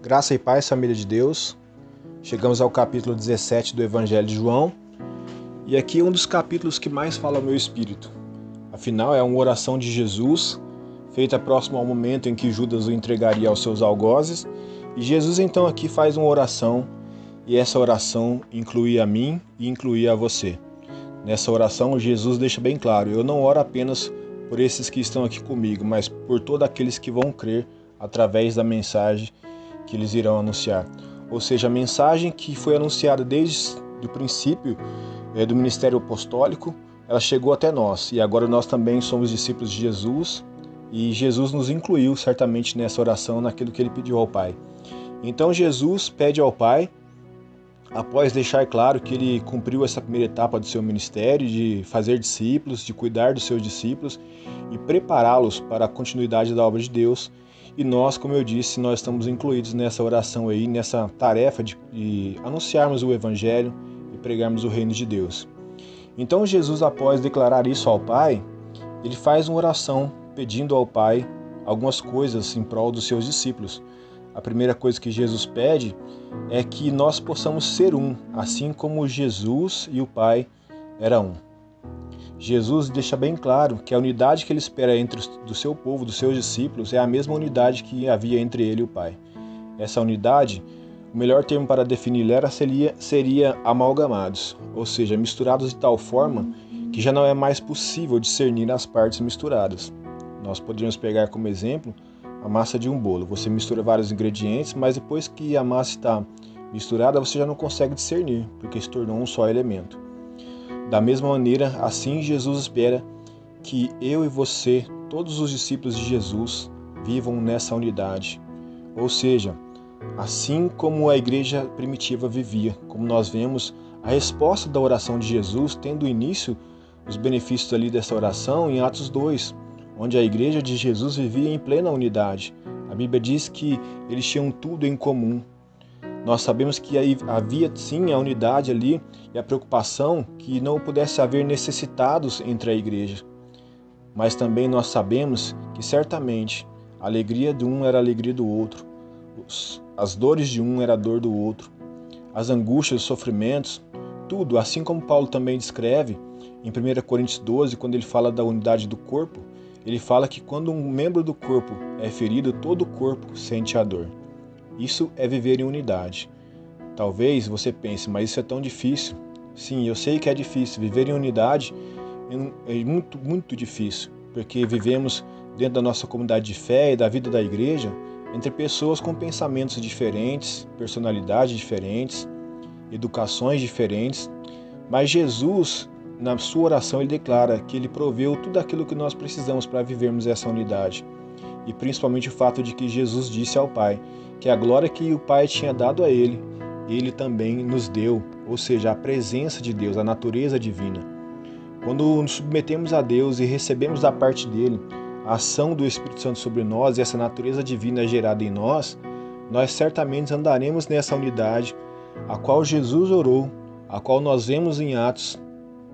Graça e paz, família de Deus. Chegamos ao capítulo 17 do Evangelho de João. E aqui é um dos capítulos que mais fala ao meu espírito. Afinal, é uma oração de Jesus, feita próximo ao momento em que Judas o entregaria aos seus algozes. E Jesus então aqui faz uma oração, e essa oração inclui a mim e inclui a você. Nessa oração, Jesus deixa bem claro: eu não oro apenas por esses que estão aqui comigo, mas por todos aqueles que vão crer através da mensagem que eles irão anunciar. Ou seja, a mensagem que foi anunciada desde o princípio do ministério apostólico, ela chegou até nós. E agora nós também somos discípulos de Jesus, e Jesus nos incluiu certamente nessa oração, naquilo que ele pediu ao Pai. Então Jesus pede ao Pai, após deixar claro que ele cumpriu essa primeira etapa do seu ministério, de fazer discípulos, de cuidar dos seus discípulos e prepará-los para a continuidade da obra de Deus. E nós, como eu disse, nós estamos incluídos nessa oração aí, nessa tarefa de anunciarmos o Evangelho e pregarmos o reino de Deus. Então Jesus, após declarar isso ao Pai, ele faz uma oração pedindo ao Pai algumas coisas em prol dos seus discípulos. A primeira coisa que Jesus pede é que nós possamos ser um, assim como Jesus e o Pai eram um. Jesus deixa bem claro que a unidade que ele espera do seu povo, dos seus discípulos, é a mesma unidade que havia entre ele e o Pai. Essa unidade, o melhor termo para definir seria amalgamados, ou seja, misturados de tal forma que já não é mais possível discernir as partes misturadas. Nós poderíamos pegar como exemplo a massa de um bolo. Você mistura vários ingredientes, mas depois que a massa está misturada, você já não consegue discernir, porque se tornou um só elemento. Da mesma maneira, assim Jesus espera que eu e você, todos os discípulos de Jesus, vivam nessa unidade. Ou seja, assim como a igreja primitiva vivia, como nós vemos a resposta da oração de Jesus, tendo início os benefícios ali dessa oração em Atos 2, onde a igreja de Jesus vivia em plena unidade. A Bíblia diz que eles tinham tudo em comum. Nós sabemos que havia sim a unidade ali e a preocupação que não pudesse haver necessitados entre a igreja. Mas também nós sabemos que certamente a alegria de um era a alegria do outro, as dores de um era a dor do outro, as angústias, os sofrimentos, tudo, assim como Paulo também descreve em 1 Coríntios 12, quando ele fala da unidade do corpo, ele fala que quando um membro do corpo é ferido, todo o corpo sente a dor. Isso é viver em unidade. Talvez você pense, mas isso é tão difícil. Sim, eu sei que é difícil. Viver em unidade é muito, muito difícil, porque vivemos dentro da nossa comunidade de fé e da vida da igreja, entre pessoas com pensamentos diferentes, personalidades diferentes, educações diferentes. Mas Jesus, na sua oração, ele declara que ele proveu tudo aquilo que nós precisamos para vivermos essa unidade. E principalmente o fato de que Jesus disse ao Pai que a glória que o Pai tinha dado a ele, ele também nos deu, ou seja, a presença de Deus, a natureza divina. Quando nos submetemos a Deus e recebemos da parte dele a ação do Espírito Santo sobre nós e essa natureza divina gerada em nós, nós certamente andaremos nessa unidade a qual Jesus orou, a qual nós vemos em Atos,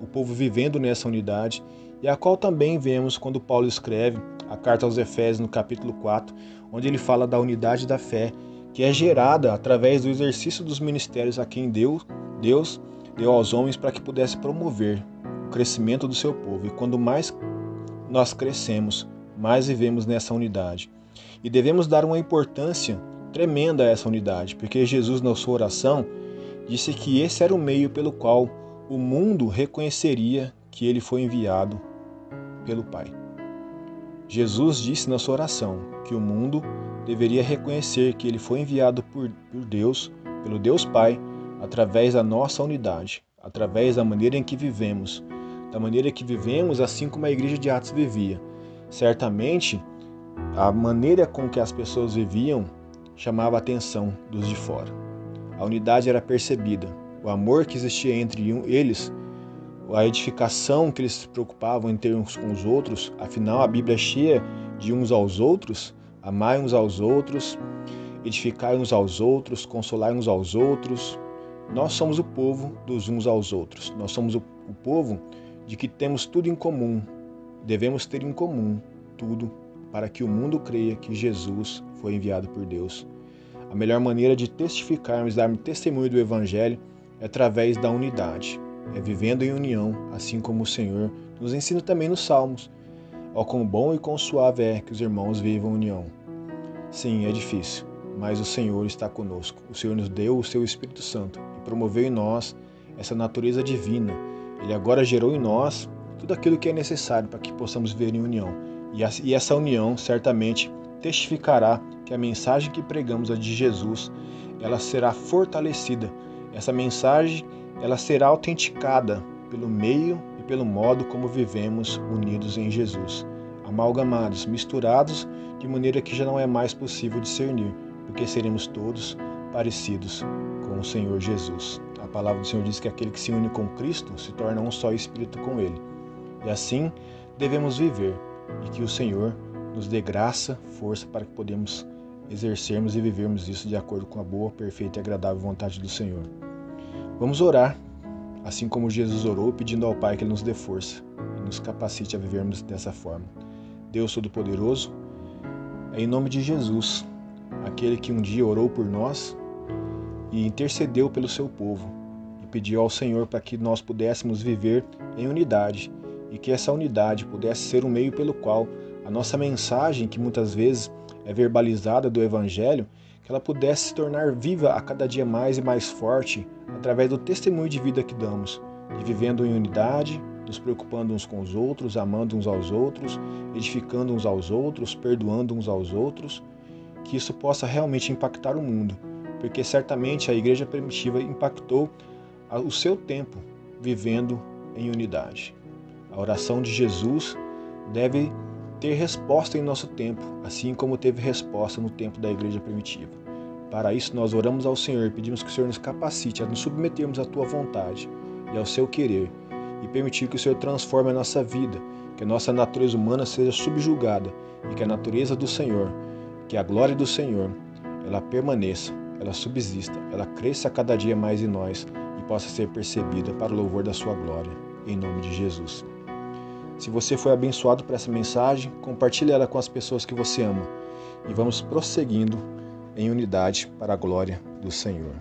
o povo vivendo nessa unidade, e a qual também vemos quando Paulo escreve a carta aos Efésios no capítulo 4, onde ele fala da unidade da fé, que é gerada através do exercício dos ministérios a quem Deus deu aos homens para que pudesse promover o crescimento do seu povo. E quando mais nós crescemos, mais vivemos nessa unidade. E devemos dar uma importância tremenda a essa unidade, porque Jesus, na sua oração, disse que esse era o meio pelo qual o mundo reconheceria que ele foi enviado pelo Pai. Jesus disse na sua oração que o mundo deveria reconhecer que ele foi enviado por Deus, pelo Deus Pai, através da nossa unidade, através da maneira em que vivemos, assim como a igreja de Atos vivia. Certamente, a maneira com que as pessoas viviam chamava a atenção dos de fora. A unidade era percebida, o amor que existia entre eles, a edificação que eles se preocupavam em ter uns com os outros. Afinal, a Bíblia é cheia de uns aos outros, amar uns aos outros, edificar uns aos outros, consolar uns aos outros. Nós somos o povo dos uns aos outros. Nós somos o povo de que temos tudo em comum. Devemos ter em comum tudo para que o mundo creia que Jesus foi enviado por Deus. A melhor maneira de testificarmos, darmos testemunho do Evangelho é através da unidade, é vivendo em união, assim como o Senhor nos ensina também nos Salmos. Ó, quão bom e quão suave é que os irmãos vivam em união. Sim, é difícil, mas o Senhor está conosco. O Senhor nos deu o seu Espírito Santo e promoveu em nós essa natureza divina. Ele agora gerou em nós tudo aquilo que é necessário para que possamos viver em união. E essa união certamente testificará que a mensagem que pregamos, a de Jesus, ela será fortalecida. Essa mensagem, ela será autenticada pelo meio e pelo modo como vivemos unidos em Jesus, amalgamados, misturados, de maneira que já não é mais possível discernir, porque seremos todos parecidos com o Senhor Jesus. A palavra do Senhor diz que aquele que se une com Cristo se torna um só espírito com Ele. E assim devemos viver, e que o Senhor nos dê graça, força para que podemos exercermos e vivermos isso de acordo com a boa, perfeita e agradável vontade do Senhor. Vamos orar, assim como Jesus orou, pedindo ao Pai que Ele nos dê força e nos capacite a vivermos dessa forma. Deus Todo-Poderoso, é em nome de Jesus, aquele que um dia orou por nós e intercedeu pelo seu povo e pediu ao Senhor para que nós pudéssemos viver em unidade e que essa unidade pudesse ser um meio pelo qual a nossa mensagem, que muitas vezes é verbalizada do Evangelho, que ela pudesse se tornar viva a cada dia mais e mais forte através do testemunho de vida que damos, de vivendo em unidade, nos preocupando uns com os outros, amando uns aos outros, edificando uns aos outros, perdoando uns aos outros, que isso possa realmente impactar o mundo, porque certamente a igreja primitiva impactou o seu tempo vivendo em unidade. A oração de Jesus deve ter resposta em nosso tempo, assim como teve resposta no tempo da igreja primitiva. Para isso nós oramos ao Senhor e pedimos que o Senhor nos capacite a nos submetermos à Tua vontade e ao Seu querer, e permitir que o Senhor transforme a nossa vida, que a nossa natureza humana seja subjugada e que a natureza do Senhor, que a glória do Senhor, ela permaneça, ela subsista, ela cresça a cada dia mais em nós e possa ser percebida para o louvor da Sua glória, em nome de Jesus. Se você foi abençoado por essa mensagem, compartilhe ela com as pessoas que você ama e vamos prosseguindo em unidade para a glória do Senhor.